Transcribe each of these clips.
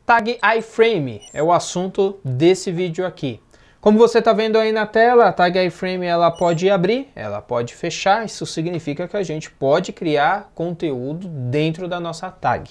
Tag iframe é o assunto desse vídeo aqui. Como você está vendo aí na tela, a tag iframe ela pode abrir, ela pode fechar, isso significa que a gente pode criar conteúdo dentro da nossa tag.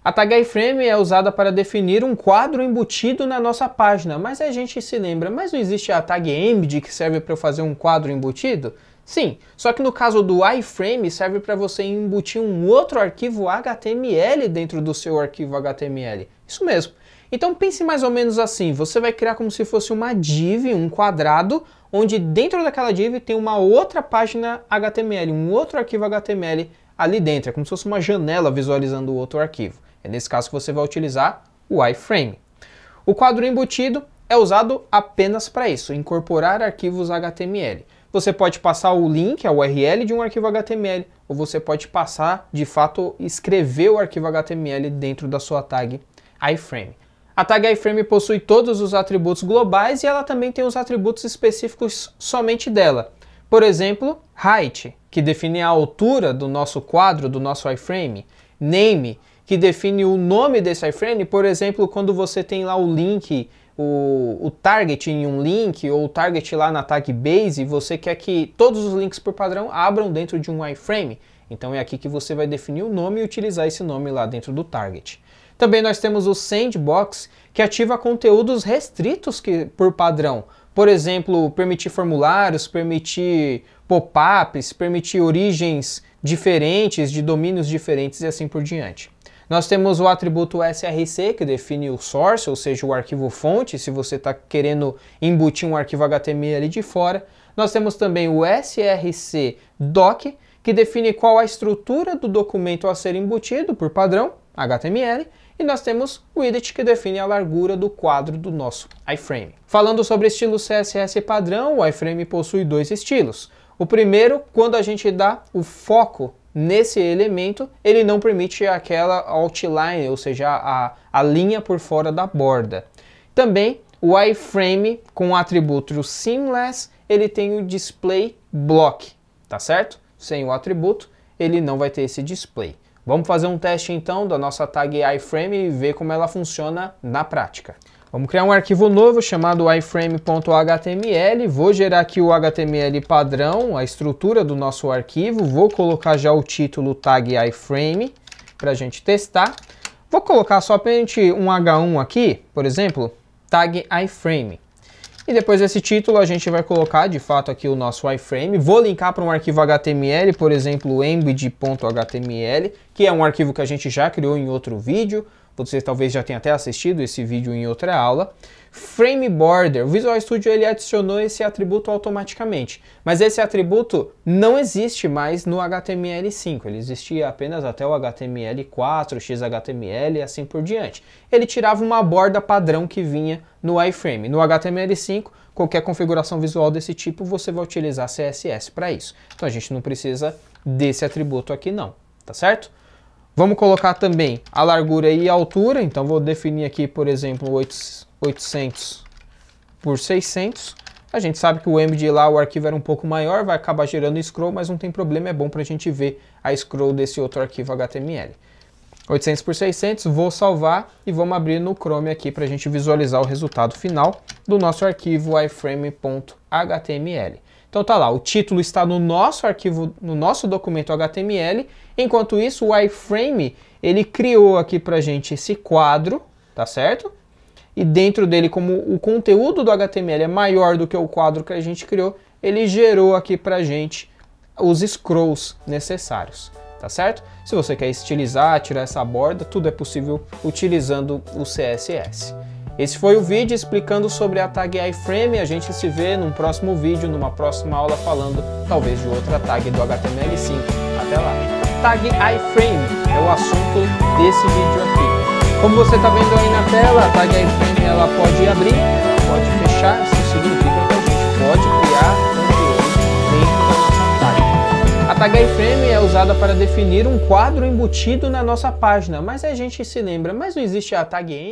A tag iframe é usada para definir um quadro embutido na nossa página, mas a gente se lembra, mas não existe a tag embed que serve para eu fazer um quadro embutido? Sim, só que no caso do iframe serve para você embutir um outro arquivo HTML dentro do seu arquivo HTML. Isso mesmo. Então pense mais ou menos assim, você vai criar como se fosse uma div, um quadrado, onde dentro daquela div tem uma outra página HTML, um outro arquivo HTML ali dentro. É como se fosse uma janela visualizando o outro arquivo. É nesse caso que você vai utilizar o iframe. O quadro embutido é usado apenas para isso, incorporar arquivos HTML. Você pode passar o link, a URL de um arquivo HTML, ou você pode passar, de fato, escrever o arquivo HTML dentro da sua tag iframe. A tag iframe possui todos os atributos globais e ela também tem os atributos específicos somente dela. Por exemplo, height, que define a altura do nosso quadro, do nosso iframe. Name, que define o nome desse iframe, por exemplo, quando você tem lá o link, o target em um link, ou o target lá na tag base, você quer que todos os links por padrão abram dentro de um iframe. Então é aqui que você vai definir o nome e utilizar esse nome lá dentro do target. Também nós temos o sandbox, que ativa conteúdos restritos por padrão. Por exemplo, permitir formulários, permitir pop-ups, permitir origens diferentes, de domínios diferentes e assim por diante. Nós temos o atributo src, que define o source, ou seja, o arquivo fonte, se você está querendo embutir um arquivo HTML de fora. Nós temos também o src-doc, que define qual a estrutura do documento a ser embutido por padrão, HTML. E nós temos o widget, que define a largura do quadro do nosso iframe. Falando sobre estilo CSS padrão, o iframe possui dois estilos. O primeiro, quando a gente dá o foco nesse elemento, ele não permite aquela outline, ou seja, a linha por fora da borda. Também o iframe com o atributo seamless, ele tem o display block, tá certo? Sem o atributo, ele não vai ter esse display. Vamos fazer um teste então da nossa tag iframe e ver como ela funciona na prática. Vamos criar um arquivo novo chamado iframe.html, vou gerar aqui o HTML padrão, a estrutura do nosso arquivo, vou colocar já o título tag iframe para a gente testar. Vou colocar somente um H1 aqui, por exemplo, tag iframe. E depois desse título a gente vai colocar de fato aqui o nosso iframe. Vou linkar para um arquivo HTML, por exemplo, embed.html, que é um arquivo que a gente já criou em outro vídeo. Você talvez já tenha até assistido esse vídeo em outra aula. Frame Border, o Visual Studio ele adicionou esse atributo automaticamente, mas esse atributo não existe mais no HTML5, ele existia apenas até o HTML4, XHTML e assim por diante. Ele tirava uma borda padrão que vinha no iframe. No HTML5, qualquer configuração visual desse tipo, você vai utilizar CSS para isso. Então a gente não precisa desse atributo aqui não, tá certo? Vamos colocar também a largura e a altura, então vou definir aqui, por exemplo, 800 por 600. A gente sabe que o embed lá, o arquivo era um pouco maior, vai acabar gerando scroll, mas não tem problema, é bom para a gente ver a scroll desse outro arquivo HTML. 800 por 600, vou salvar e vamos abrir no Chrome aqui para a gente visualizar o resultado final do nosso arquivo iframe.html. Então tá lá, o título está no nosso arquivo, no nosso documento HTML. Enquanto isso, o iframe, ele criou aqui pra gente esse quadro, tá certo? E dentro dele, como o conteúdo do HTML é maior do que o quadro que a gente criou, ele gerou aqui pra gente os scrolls necessários, tá certo? Se você quer estilizar, tirar essa borda, tudo é possível utilizando o CSS. Esse foi o vídeo explicando sobre a tag iframe. A gente se vê num próximo vídeo, numa próxima aula, falando talvez de outra tag do HTML5. Até lá! Tag iframe é o assunto desse vídeo aqui. Como você está vendo aí na tela, a tag iframe ela pode abrir, ela pode fechar. Isso significa que a gente pode criar conteúdo dentro da nossa tag. A tag iframe é usada para definir um quadro embutido na nossa página, mas a gente se lembra, mas não existe a tag embed?